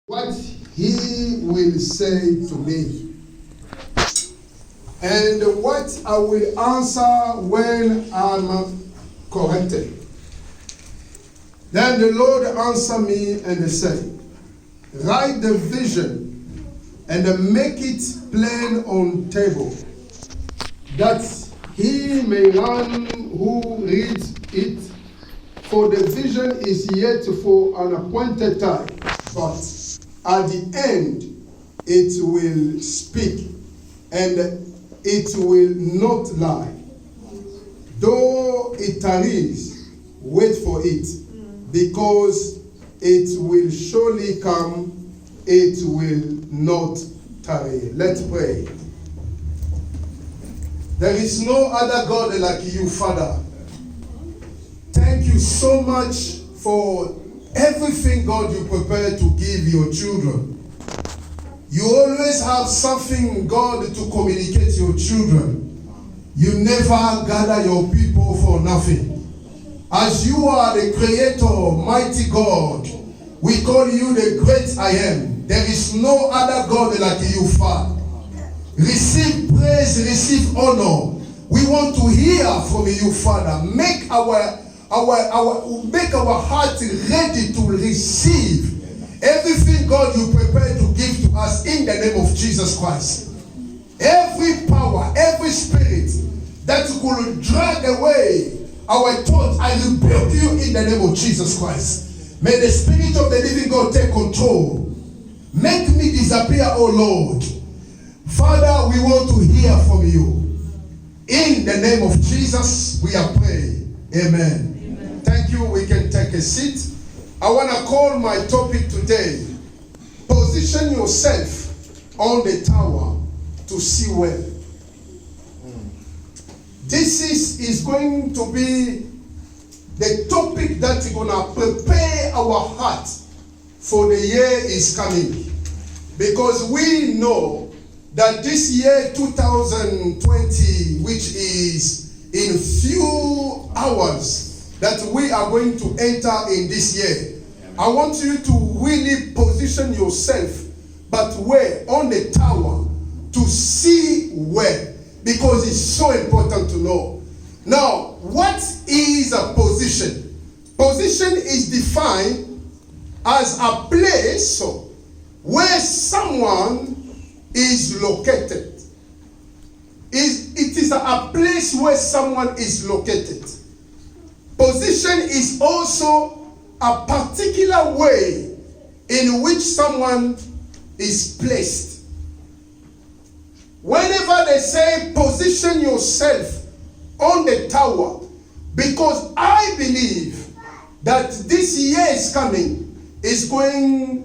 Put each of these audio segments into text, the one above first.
what he will say to me, and what I will answer when I'm corrected. Then the Lord answered me and said, write the vision and make it plain on table, that he may learn who reads it, for the vision is yet for an appointed time, but at the end it will speak, and it will not lie. Though it tarries, wait for it, because it will surely come, it will not tarry. Let's pray. There is no other God like you, Father. Thank you so much for everything, God, you prepare to give your children. You always have something, God, to communicate to your children. You never gather your people for nothing. As you are the Creator, mighty God, we call you the great I am. There is no other God like you, Father. Receive praise, receive honor. We want to hear from you, Father. Make our heart ready to receive everything, God, you prepare to give to us in the name of Jesus Christ. Every power, every spirit that could drag away our thoughts, I rebuke you in the name of Jesus Christ. May the Spirit of the living God take control. Make me disappear, oh Lord. Father, we want to hear from you. In the name of Jesus, we are praying. Amen. Amen. Thank you. We can take a seat. I want to call my topic today, position yourself on the tower to see well. This is going to be the topic that is going to prepare our heart for the year is coming. Because we know that this year 2020, which is in few hours, that we are going to enter in this year. I want you to really position yourself, but where? On the tower, to see where. Because it's so important to know. Now, what is a position? Position is defined as a place where someone is located. It is a place where someone is located. Position is also a particular way in which someone is placed. Whenever they say position yourself on the tower, because I believe that this year is coming, is going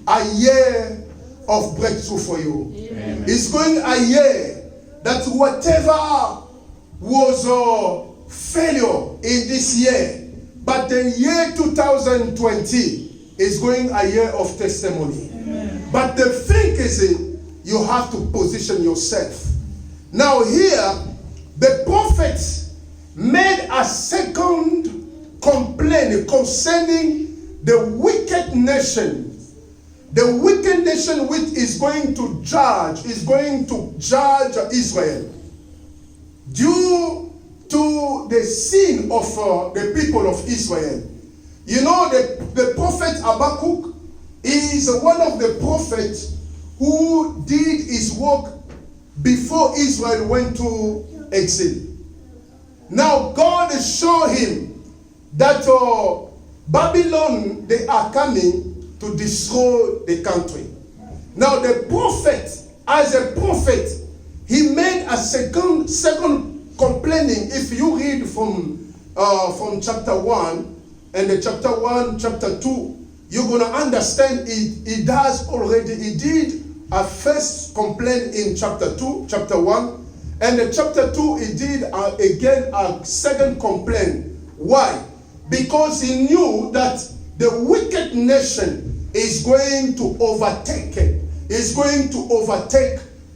a year of breakthrough for you. Amen. It's going a year that whatever was a failure in this year, but the year 2020 is going a year of testimony. Amen. But the thing is, you have to position yourself. Now here, the prophet made a second complaint concerning the wicked nation. The wicked nation which is going to judge Israel due to the sin of the people of Israel. You know, the prophet Habakkuk is one of the prophets who did his work before Israel went to exile. Now God showed him that Babylon, they are coming to destroy the country. Now the prophet, as a prophet, he made a second complaining. If you read from chapter 1 and the chapter 1, chapter 2, you're going to understand it. He did a first complaint in chapter 2, chapter 1, and in chapter 2 he did again a second complaint. Why? Because he knew that the wicked nation is going to overtake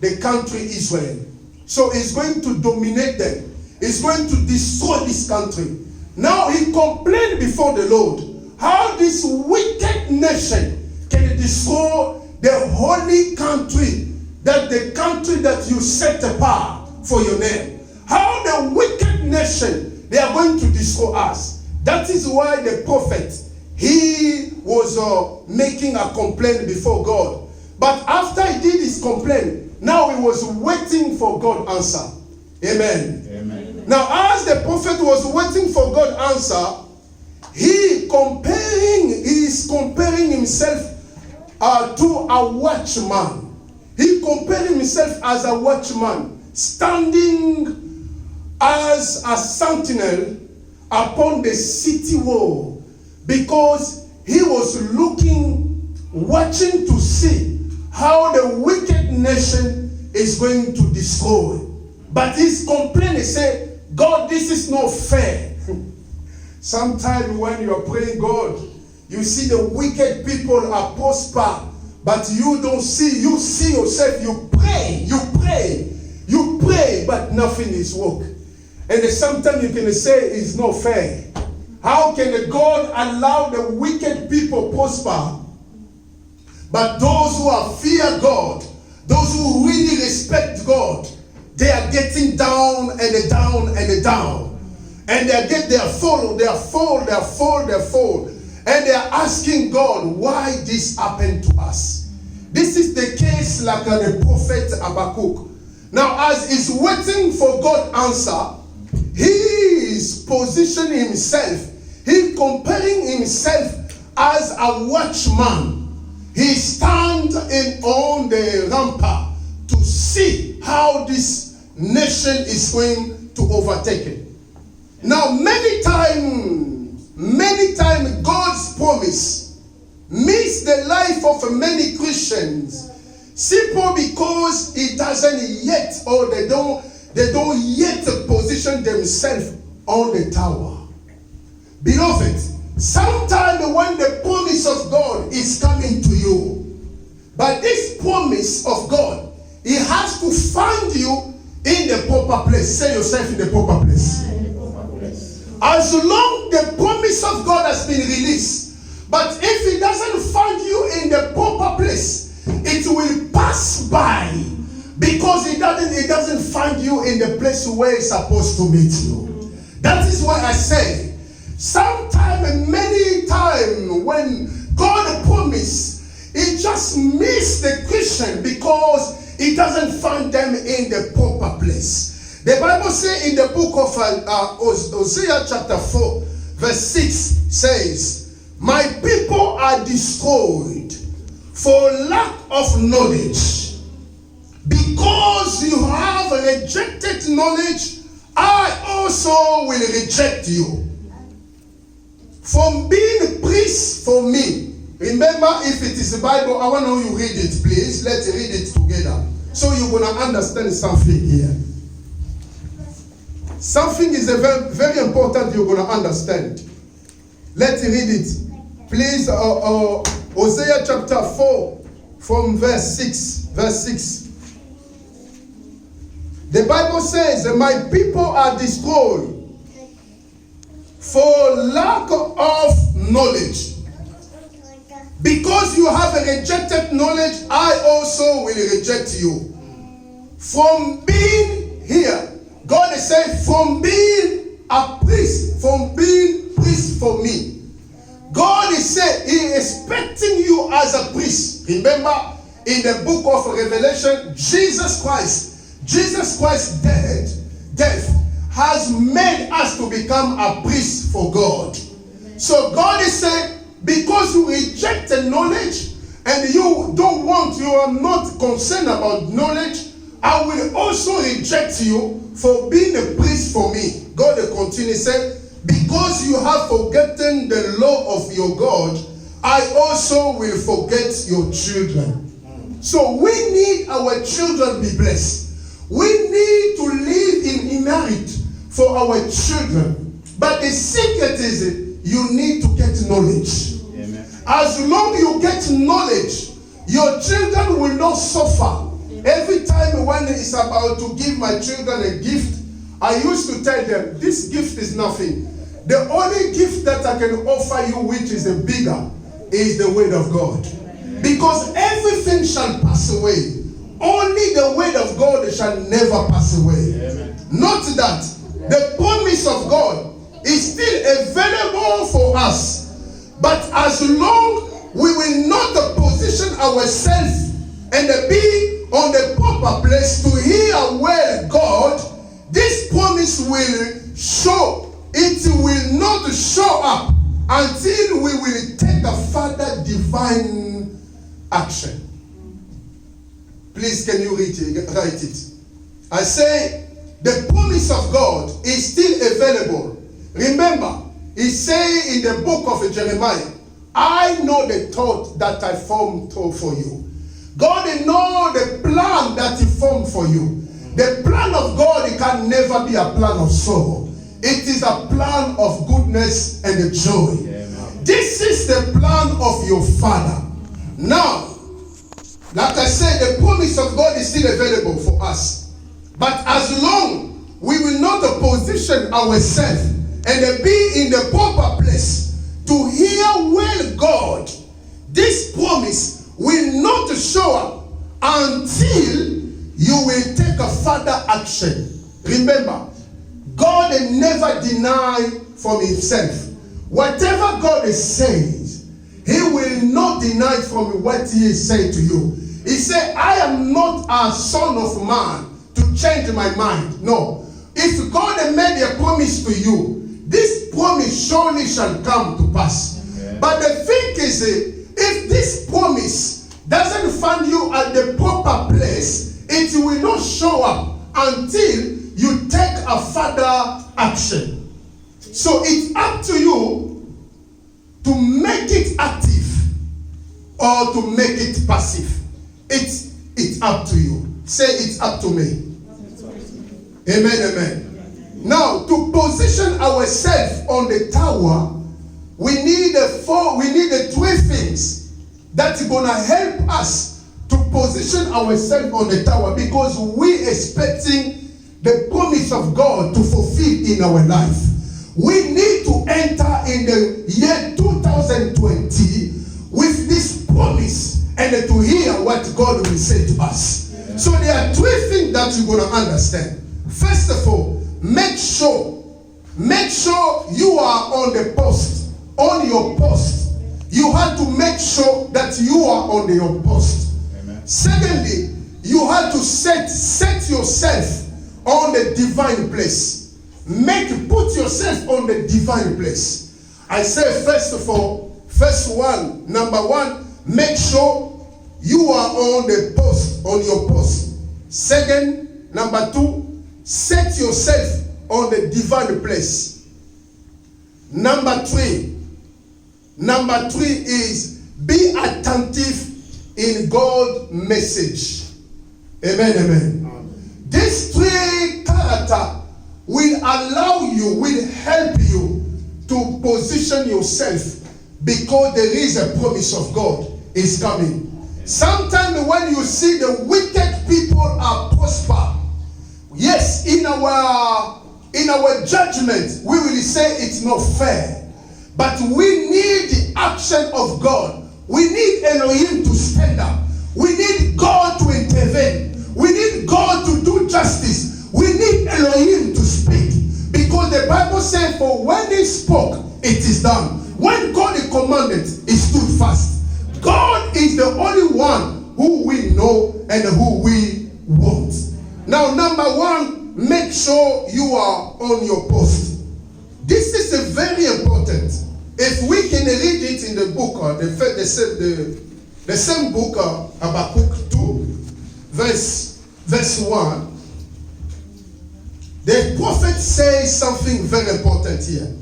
the country Israel. So it's going to dominate them. It's going to destroy this country. Now he complained before the Lord how this wicked nation can destroy the holy country, that the country that you set apart for your name. How the wicked nation, they are going to destroy us. That is why the prophet, he was making a complaint before God. But after he did his complaint, now he was waiting for God's answer. Amen. Amen. Now, as the prophet was waiting for God's answer, he is comparing himself to a watchman. He compared himself as a watchman, standing as a sentinel upon the city wall, because he was watching to see how the wicked nation is going to destroy. But his complaint, he said, God, this is not fair. Sometimes when you are praying God, you see the wicked people are prosper, but you don't see, you see yourself, you pray, but nothing is work. And sometimes you can say it's not fair. How can God allow the wicked people prosper, but those who are fear God, those who really respect God, they are getting down and down and down. And they fall. And they are asking God, why this happened to us? This is the case like the prophet Habakkuk. Now, as he's waiting for God's answer, he is positioning himself. He's comparing himself as a watchman. He stands on the rampart to see how this nation is going to overtake it. Now, many times God's promise miss the life of many Christians simply because it doesn't yet, or they don't yet position themselves on the tower. Beloved, sometimes when the promise of God is coming to you, but this promise of God, it has to find you in the proper place. Say yourself in the proper place. As long the promise of God has been released, but if it doesn't find you in the proper place, it will pass by, because it doesn't find you in the place where it's supposed to meet you. That is why I say, many times when God promised, it just miss the Christian because it doesn't find them in the proper place. The Bible says in the book of Hosea chapter 4, verse 6 says, my people are destroyed for lack of knowledge. Because you have rejected knowledge, I also will reject you. From being a priest for me. Remember, if it is the Bible, I want you to read it, please. Let's read it together. So you're going to understand something here. Something is very, very important you're going to understand. Let's read it. Please, Hosea chapter 4, from verse 6. Verse 6. The Bible says, my people are destroyed for lack of knowledge. Because you have rejected knowledge, I also will reject you. From being here, God is saying, from being a priest, from being priest for me. God is saying, He is expecting you as a priest. Remember, in the book of Revelation, Jesus Christ's death has made us to become a priest for God. So God is saying, because you rejected knowledge and you are not concerned about knowledge, I will also reject you for being a priest for me. God will continue saying, because you have forgotten the law of your God, I also will forget your children. So we need our children to be blessed. We need to live in merit for our children. But the secret is you need to get knowledge. Amen. As long as you get knowledge, your children will not suffer. Every time when it's about to give my children a gift, I used to tell them, this gift is nothing. The only gift that I can offer you, which is a bigger, is the word of God. Because everything shall pass away. Only the word of God shall never pass away. Amen. Note that the promise of God is still available for us. But as long we will not position ourselves and be on the proper place to hear well God, this promise will show. It will not show up until we will take a further divine action. Please, can you write it? I say, the promise of God is still available. Remember, he say in the book of Jeremiah, I know the thought that I formed for you. God knows the plan that he formed for you. The plan of God, it can never be a plan of sorrow. It is a plan of goodness and joy. Amen. This is the plan of your Father. Now, like I said, the promise of God is still available for us. But as long we will not position ourselves and be in the proper place to hear well God, this promise will not show up until you will take a further action. Remember, God never denies from himself. Whatever God says, he will not deny from what he is saying to you. He said, I am not a son of man to change my mind. No. If God made a promise to you, this promise surely shall come to pass. Yeah. But the thing is, if this promise doesn't find you at the proper place, it will not show up until you take a further action. So it's up to you to make it active or to make it passive. It's up to you. Say, it's up to me. Amen, amen. Now, to position ourselves on the tower, we need three things that's going to help us to position ourselves on the tower, because we expecting the promise of God to fulfill in our life. We need to enter in the year 2020 with this promise and to hear what God will say to us. Yeah. So there are three things that you're going to understand. First of all, make sure you are on the post, on your post. You have to make sure that you are on your post. Amen. Secondly, you have to set yourself on the divine place. Put yourself on the divine place. I say number one, make sure you are on the post, on your post. Second, number two, set yourself on the divine place. Number three is be attentive in God's message. Amen, amen. These three characters will allow you, will help you to position yourself, because there is a promise of God is coming. Sometimes when you see the wicked people are prosper, yes, in our judgment, we will say it's not fair. But we need the action of God. We need Elohim to stand up. We need God to intervene. We need God to do justice. We need Elohim to speak. Because the Bible says, for when he spoke, it is done. When God commanded, he stood fast. God is the only one who we know and who we want. Now, number one, make sure you are on your post. This is very important. If we can read it in the book, the same book, Habakkuk 2, verse 1, the prophet says something very important here.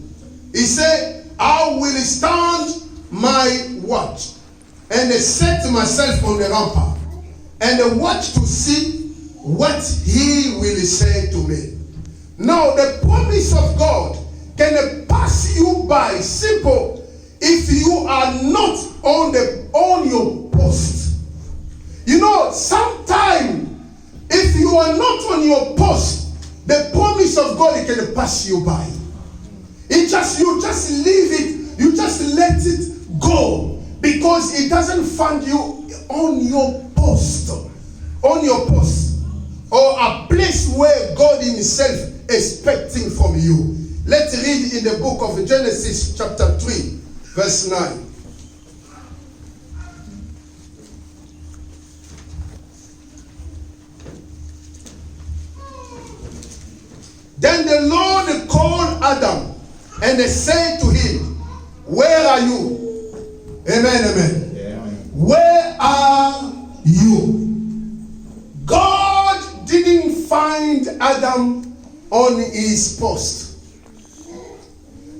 He said, I will stand my watch and set myself on the rampart and watch to see what he will say to me. Now, the promise of God can pass you by simple if you are not on your post. You know, sometimes if you are not on your post, the promise of God can pass you by. You just leave it, you just let it go. Because it doesn't find you on your post. On your post. Or a place where God himself is expecting from you. Let's read in the book of Genesis chapter 3, verse 9. Then the Lord called Adam and said to him, where are you? Amen, amen. Yeah. Where are you? God didn't find Adam on his post.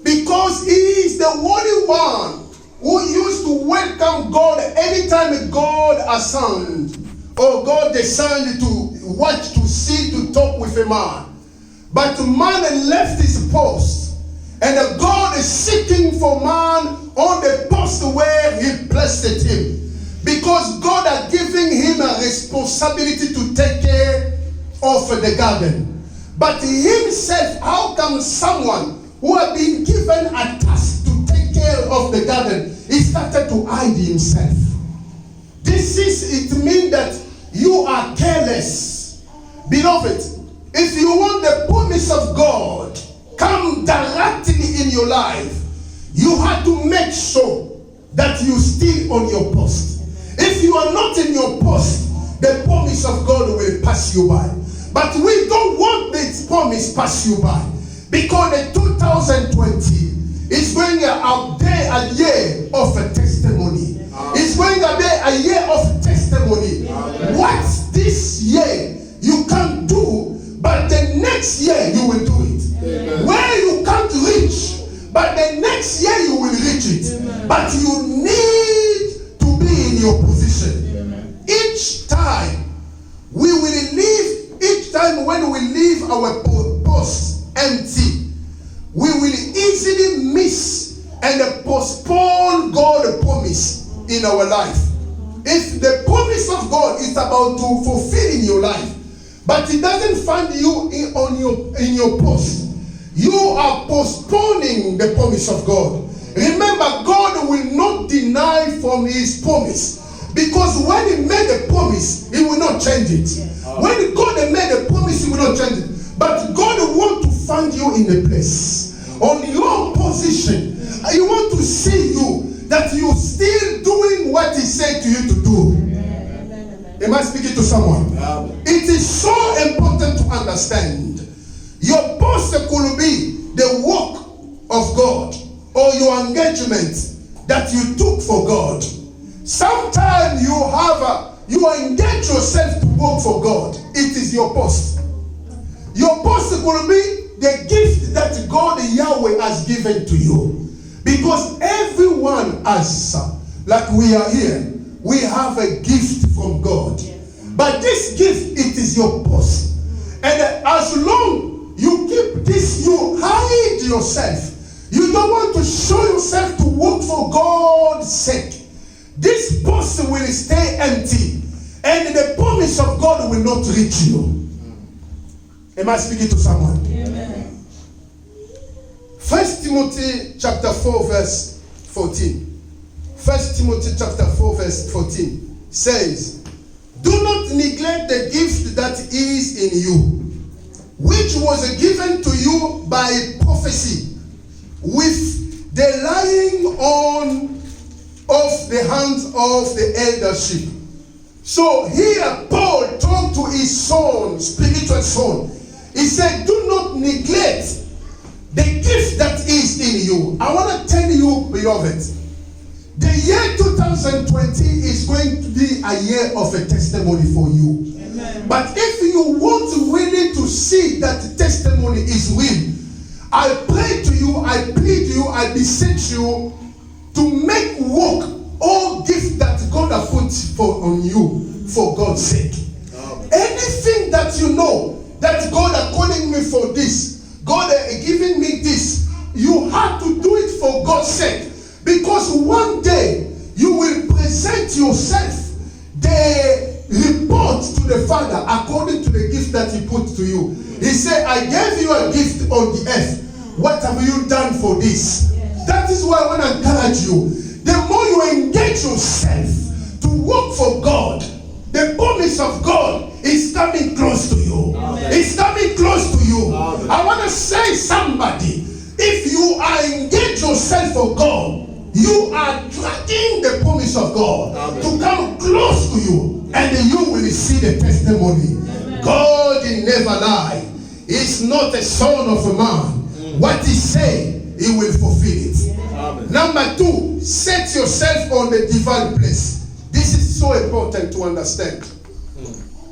Because he is the only one who used to welcome God anytime God assigned or God decided to watch, to see, to talk with a man. But man left his post, and God is seeking for man on the post where he placed him. Because God had given him a responsibility to take care of the garden. But himself, how come someone who had been given a task to take care of the garden, he started to hide himself? It means that you are careless. Beloved, if you want the promise of God come directly in your life, you have to make sure that you stay on your post. If you are not in your post, the promise of God will pass you by. But we don't want this promise pass you by, because the 2020 is going to be a year of a testimony. It's going to be a year of testimony. What this year you can't do, but the next year you will do it. Amen. Where you can't reach, but the next year you will reach it. Amen. But you need to be in your position. Amen. Each time when we leave our post empty, we will easily miss and postpone God's promise in our life. If the promise of God is about to fulfill in your life, but it doesn't find you in your post, you are postponing the promise of God. Remember, God will not deny from his promise, because when he made a promise, he will not change it. When God made a promise, he will not change it. But God wants to find you in a place, on your position. He wants to see you, that you're still doing what he said to you to do. Am I speaking to someone? It is so important to understand. Your post could be the work of God, or your engagement that you took for God. Sometimes you engage yourself to work for God. It is your post. Your post could be the gift that God Yahweh has given to you. Because everyone has, like we are here, we have a gift from God. But this gift, it is your post. And as long you keep this, you hide yourself. You don't want to show yourself to work for God's sake. This post will stay empty, and the promise of God will not reach you. Am I speaking to someone? Amen. 1 Timothy chapter 4 verse 14. 1 Timothy chapter 4 verse 14 says, do not neglect the gift that is in you, which was given to you by prophecy, with the laying on of the hands of the eldership. So here Paul talked to his son, spiritual son. He said, do not neglect the gift that is in you. I want to tell you, beloved, the year 2020 is going to be a year of a testimony for you. Amen. But if you want really to see that the testimony is real, I pray to you, I plead to you, I beseech you to make work all gift that God has put on you for God's sake. Anything that you know that God is calling me for this, God is giving me this, you have to do it for God's sake. Because one day you will present yourself the report to the Father according to the gift that he put to you. He said, I gave you a gift on the earth. What have you done for this? That is why I want to encourage you. the more you engage yourself to work for God, the promise of God is coming close to you. It's coming close to you. I want to say somebody, if you are engaged yourself for God, you are dragging the promise of God to come close to you, and you will see the testimony. God never lie. He's not a son of a man. What he say, he will fulfill it. Number 2, set yourself on the divine place. This is so important to understand.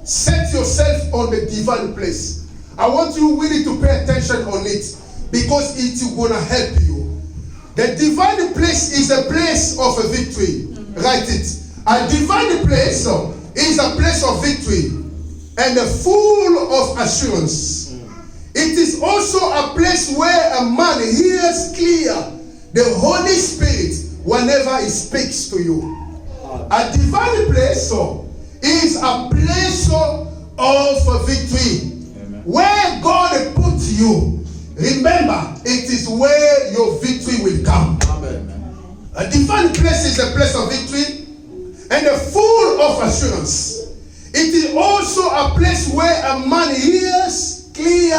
Set yourself on the divine place. I want you really to pay attention on it, because it's going to help you. The divine place is a place of a victory. Write it. A divine place is a place of victory and full of assurance. It is also a place where a man hears clear the Holy Spirit whenever he speaks to you. A divine place is a place of victory. Where God puts you, remember, it is where your victory will come. A divine place is a place of victory and full of assurance. It is also a place where a man hears clear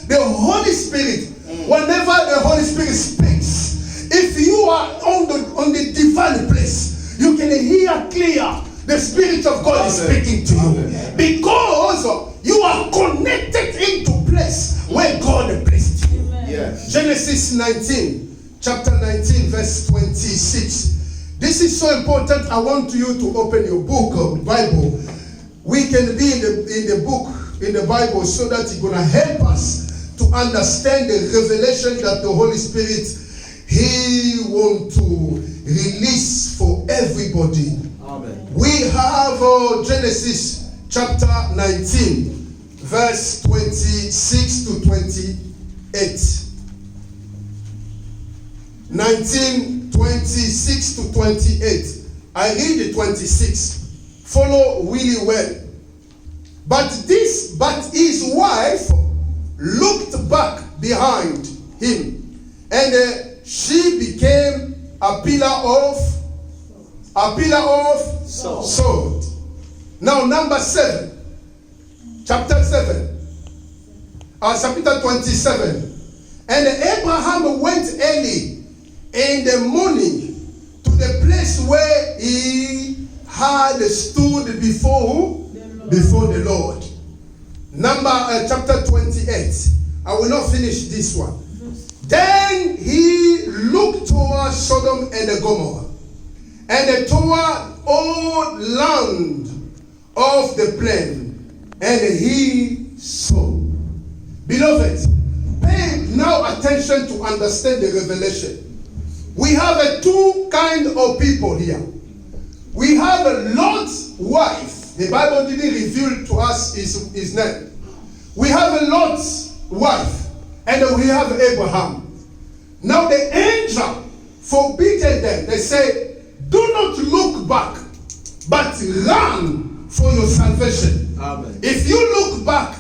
the Holy Spirit whenever the Holy Spirit speaks. If you are on the divine place, you can hear clear the Spirit of God is speaking to you, because you are connected into place where God placed you. Genesis 19, chapter 19, verse 26. This is so important. I want you to open your book of Bible. We can be in the book, in the Bible, so that it's going to help us to understand the revelation that the Holy Spirit, He wants to release for everybody. Amen. We have Genesis chapter 19, verse 26 to 28. 19, 26 to 28. I read the 26. Follow really well. But his wife looked back behind him, and she became a pillar of salt. Now number 7, chapter 7, chapter 27. And Abraham went early in the morning to the place where he had stood before the Lord. Chapter 28. I will not finish this one. Then he looked toward Sodom and Gomorrah, and toward all land of the plain, and he saw. Beloved, pay now attention to understand the revelation. We have two kind of people here. We have Lot's wife. The Bible didn't reveal to us his name. We have Lot's wife, and we have Abraham. Now the angel forbidden them. They say, do not look back, but run for your salvation. Amen. If you look back,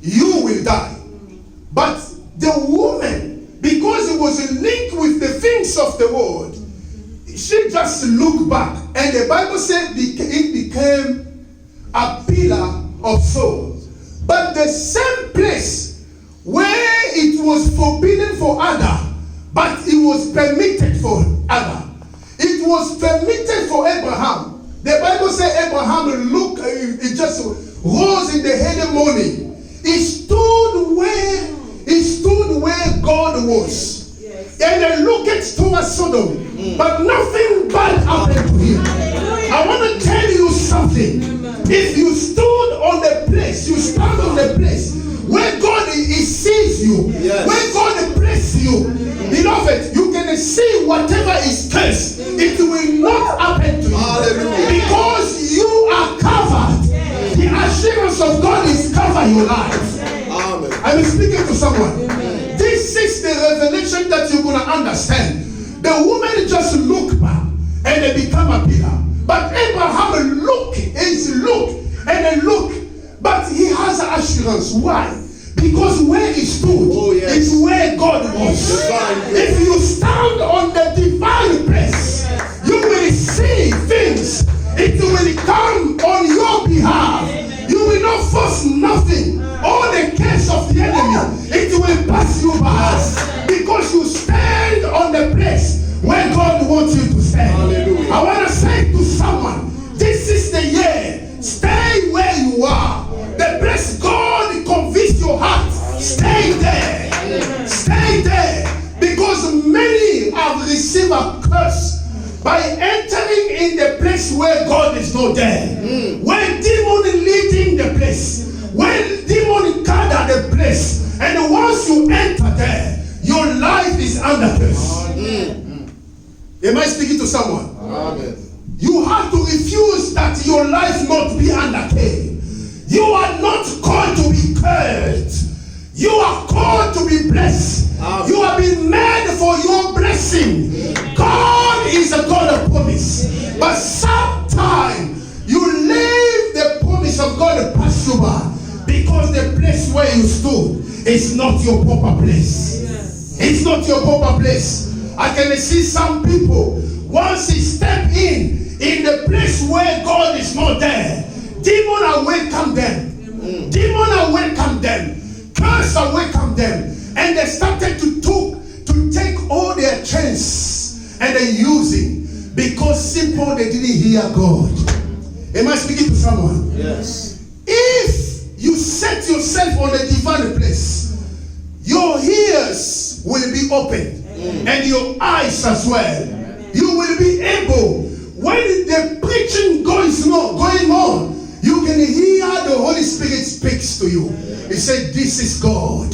you will die. But the woman, because it was linked with the things of the world, she just looked back. And the Bible said it became a pillar of salt. But the same place where it was forbidden for Adam, but it was permitted for Adam. It was permitted for Abraham. The Bible says Abraham looked, it just rose in the early morning. He stood where God was. Yes. And they looked towards Sodom. But nothing bad happened to him. I want to tell you something. If you stood on the place, you stand on the place where God sees you, yes, where God blesses you, beloved, you can see whatever is cursed, it will not happen to you. Hallelujah. Because you are covered. The assurance of God is covering your life. Amen. I'm speaking to someone. Amen. This is the revelation that you're going to understand. The woman just looked back and they become a pillar. But Abraham looked and looked. But he has an assurance. Why? Because where he stood is where God was. If you stand on the divine place, you see things, it will come on your behalf. You will not force nothing. All the curse of the enemy, it will pass you by. Because you stand on the place where God wants you to stand. Hallelujah. I want to say to someone, this is the year. Stay where you are. The place God convince your heart. Stay there. Stay there. Because many have received a curse by entering in the place where God is not there. When demon leading the place, when demon gather the place, and once you enter there, your life is under curse. Am I speaking to someone? Amen. You have to refuse that your life not be under curse. You are not called to be cursed. You are called to be blessed. Amen. You have been made for your blessing. God is a God of promise. But sometimes you leave the promise of God pass you by because the place where you stood is not your proper place. It's not your proper place. I can see some people, once they step in the place where God is not there, demon will welcome them. Demon will welcome them. Curse will welcome them. And they started to take all their chance and they using because simple they didn't hear God. Am I speaking to someone? Yes. If you set yourself on a divine place, your ears will be open and your eyes as well. You will be able, when the preaching going on, you can hear the Holy Spirit speaks to you. He said, this is God.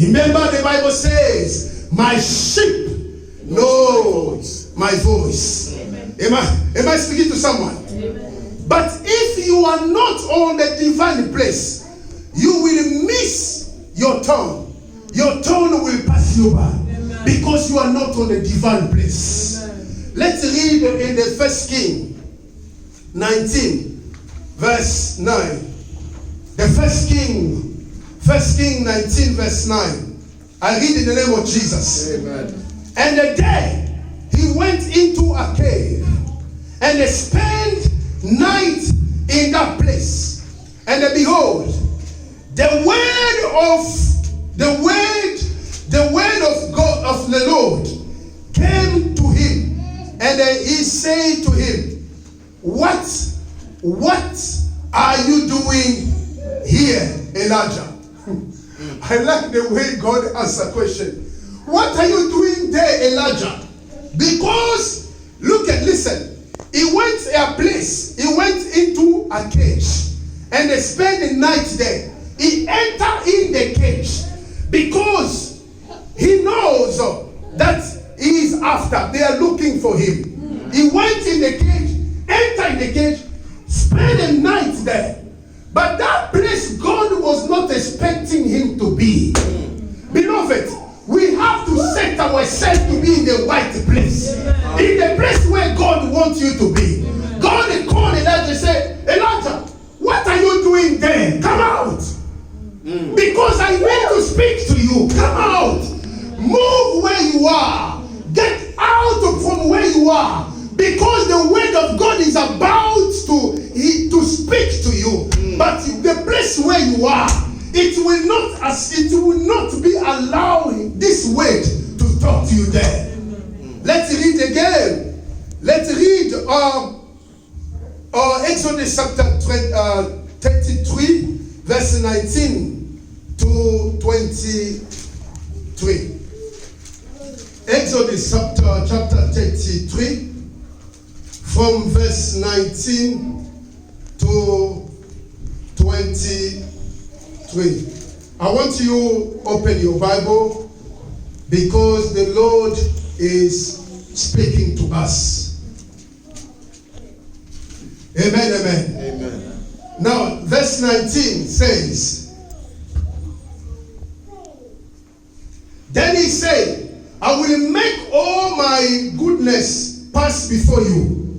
Remember the Bible says, my sheep knows my voice. Am I speaking to someone? Amen. But if you are not on the divine place, you will miss your turn. Your turn will pass you by. Amen. Because you are not on the divine place. Amen. Let's read in the 1 King 19 verse 9. The 1 King 19 verse 9. I read in the name of Jesus. Amen. And the day he went into a cave and spent night in that place. And behold, the word of God of the Lord came to him, and he said to him, What are you doing here, Elijah? I like the way God answers the question. What are you doing there, Elijah? Because, listen, he went to a place, he went into a cage, and they spent the night there. He entered in the cage, because he knows that he is after, they are looking for him. He went in the cage, entered in the cage, spent the night there. But that place, God was not expecting him to be. Beloved, we have to set ourselves to be in the right place. In the place where God wants you to be. God called Elijah and said, Elijah, what are you doing there? Come out. Because I need to speak to you. Come out. Move where you are. Get out from where you are. Because the word of God is about to speak to you. But the place where you are, it will not be allowing this word to talk to you there. Let's read again. Let's read Exodus chapter 33, verse 19 to 23. Exodus chapter 33, from verse 19 to 23. I want you to open your Bible because the Lord is speaking to us. Amen, amen. Amen. Now, verse 19 says, Then he said, I will make all my goodness pass before you,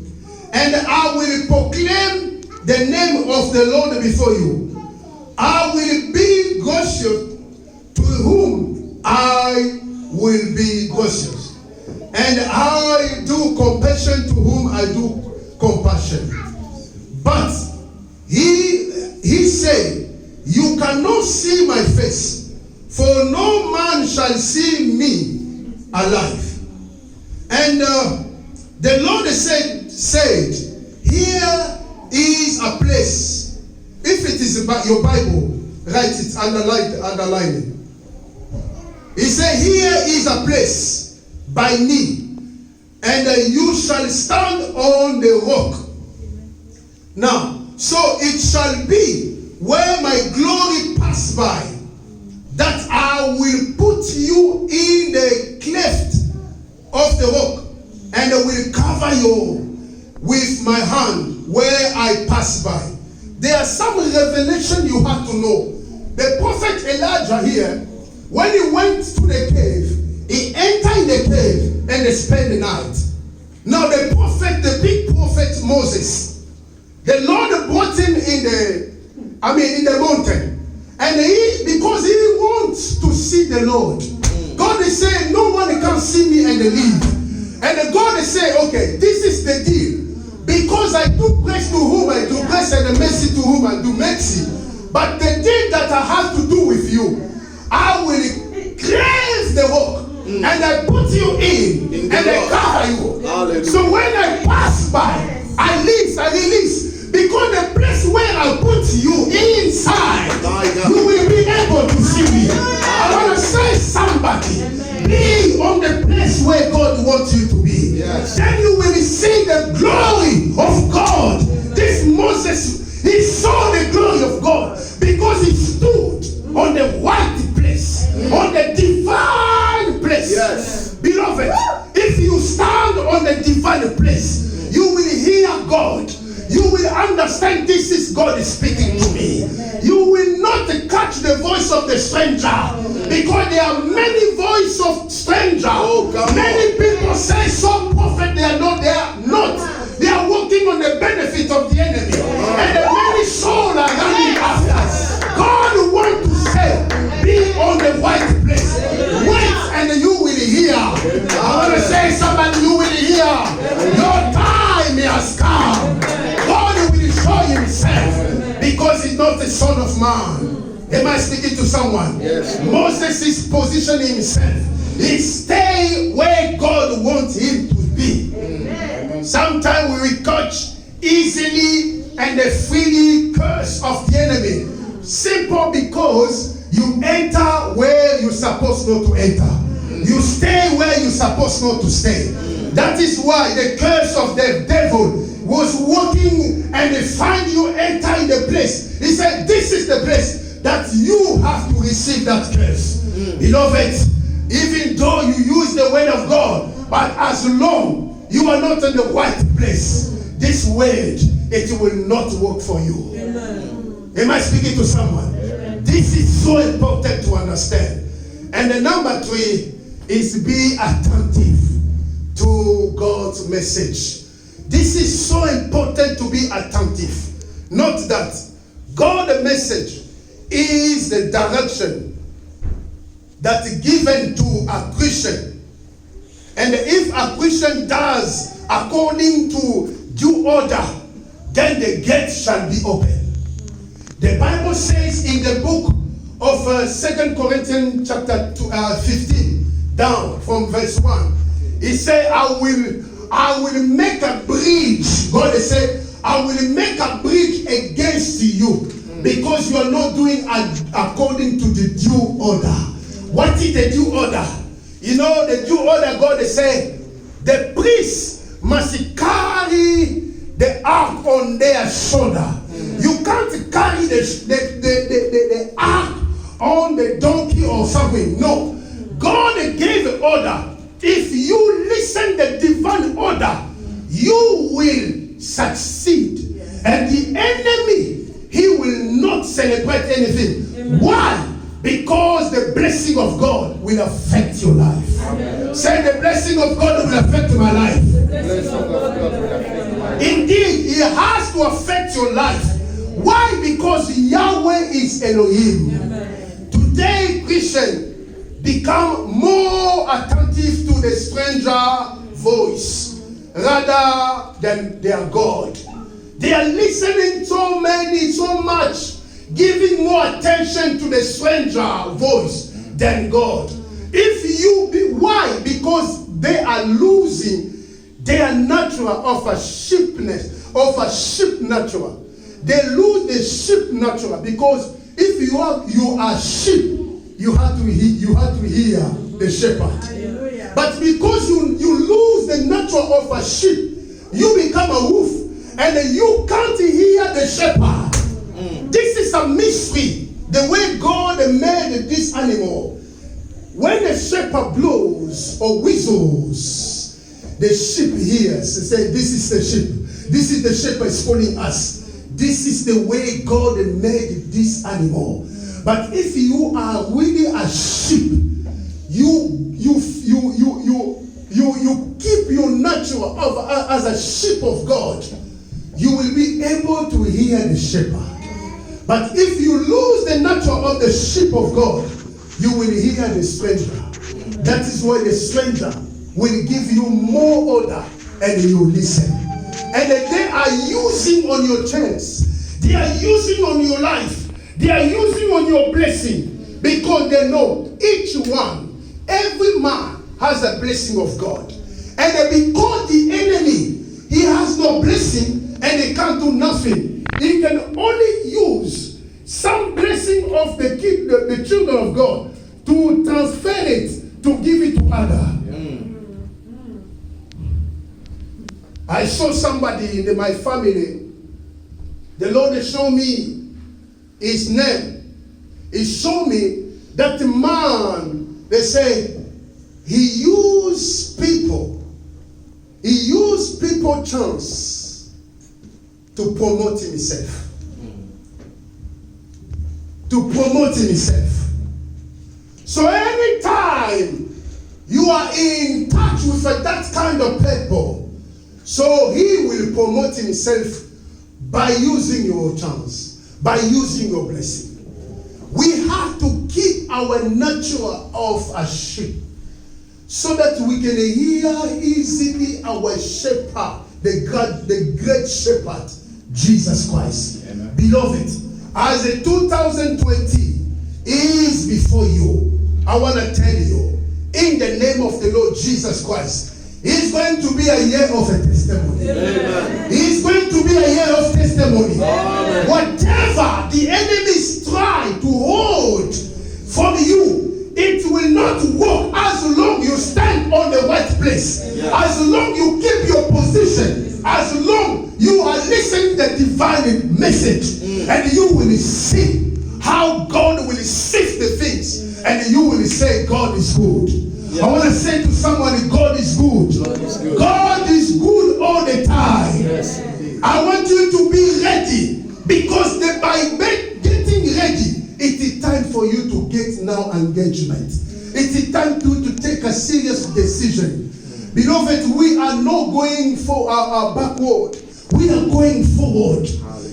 and I will proclaim the name of the Lord before you. I will be gracious to whom I will be gracious, and I do compassion to whom I do compassion. But he said, you cannot see my face, for no man shall see me alive. And the Lord said, here is a place. If it is about your Bible, write it, underline it. He said, here is a place by me, and you shall stand on the rock. Now, so it shall be where my glory pass by, that I will put you in the cleft of the rock, and I will cover you with my hand where I pass by. There are some revelation you have to know. The prophet Elijah here, when he went to the cave, he entered in the cave and he spent the night. Now the big prophet Moses, the Lord brought him in the mountain. And because he wants to see the Lord, God is saying, no one can see me and leave. And God is saying, okay, this is the deal. Because I do grace to whom I do grace, and mercy to whom I do mercy. But the deal that I have to do with you, I will cleanse the rock, and I put you in and I cover you. Hallelujah. So when I pass by, I release. Because the place where I put you inside, you will be able to see me. I want to say somebody, be on the place where God wants you to be. Yes. Then you will see the glory of God. This Moses, he saw the glory of God because he stood on the white place, on the divine place. Yes. Beloved, if you stand on the divine place, you will hear God. You will understand this is God is speaking to me. You will not catch the voice of the stranger, because there are many voices of stranger. Many people say some prophet, they are not. They are working on the benefit of the enemy. And the many souls are running after. God wants to say, be on the white place. Wait and you will hear. I want to say somebody, you will hear. Your time has come. God will show himself, because he's not the son of man. Am I speaking to someone? Yes. Moses is positioning himself. He stay where God wants him to be. Sometimes we will catch easily and the freely curse of the enemy. Simple because you enter where you're supposed not to enter. You stay where you're supposed not to stay. That is why the curse of the devil was walking and they find you enter in the place. He said, this is the place that you have to receive that curse. Beloved, even though you use the word of God, but as long you are not in the right place, this word, it will not work for you. Amen. Am I speaking to someone? Amen. This is so important to understand. And the number 3 is be attentive to God's message. This is so important to be attentive. Not that God's message is the direction that is given to a Christian. And if a Christian does according to due order, then the gate shall be open. The Bible says in the book of 2 Corinthians chapter 15, down from verse 1, it says, I will make a bridge. God has said, I will make a bridge against you, because you are not doing according to the due order. What is the due order? You know, the due order, God has said, the priest must carry the ark on their shoulder. You can't carry the ark on the donkey or something. No. God gave an order. If you listen the divine order, you will succeed. And the enemy, he will not celebrate anything. Why? Because the blessing of God will affect your life. Amen. Say, the blessing of God will affect my life. Indeed, it has to affect your life. Why? Because Yahweh is Elohim. Amen. Today, Christians become more attentive to the stranger voice rather than their God. They are listening so much, giving more attention to the stranger voice than God. Why? Because they are losing their natural of a sheepness, of a sheep natural. They lose the sheep natural because if you are sheep, you have to hear the shepherd. Hallelujah. But because you lose the natural of a sheep, you become a wolf, and you can't hear the shepherd. This is a mystery. The way God made this animal. When the shepherd blows or whistles, the sheep hears and say, "This is the sheep. This is the shepherd calling us." This is the way God made this animal. But if you are really a sheep, you keep your natural as a sheep of God, you will be able to hear the shepherd. But if you lose the natural of the sheep of God, you will hear the stranger. That is why the stranger will give you more order and you listen. And they are using on your chance. They are using on your life. They are using on your blessing. Because they know each one, every man has a blessing of God. And because the enemy, he has no blessing and he can't do nothing. He can only use some blessing of the children of God to transfer it, to give it to others. I saw somebody in my family. The Lord showed me his name. He showed me that man, they say, he used people chance to promote himself. To promote himself. So anytime you are in touch with that kind of people, so he will promote himself by using your chance, by using your blessing. We have to keep our nature of a sheep so that we can hear easily our shepherd, the great shepherd, Jesus Christ. Amen. Beloved, as the 2020 is before you, I want to tell you, in the name of the Lord Jesus Christ, it's going to be a year of a testimony. Amen. It's going to be a year of testimony. Amen. Whatever the enemies try to hold from you, it will not work as long you stand on the right place. Yeah. As long you keep your position. As long you are listening to the divine message. And you will see how God will sift the things. And you will say, God is good. I want to say to somebody, God is good. God is good. God is good all the time. Yes, indeed. I want you to be ready, because by getting ready, it is time for you to get now engagement. It is time to take a serious decision. Beloved, we are not going for backward. We are going forward.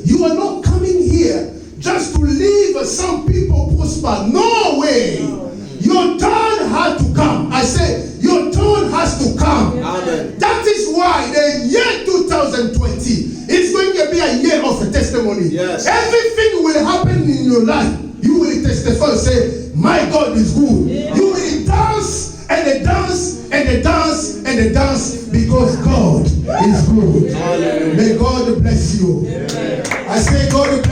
You are not coming here just to leave some people prosper. No way. Your turn had to come. I say, your turn has to come. Amen. That is why the year 2020 is going to be a year of a testimony. Yes. Everything will happen in your life. You will testify and say, my God is good. Yeah. You will dance and dance and dance and dance because God is good. Hallelujah. May God bless you. Amen. I say, God bless you.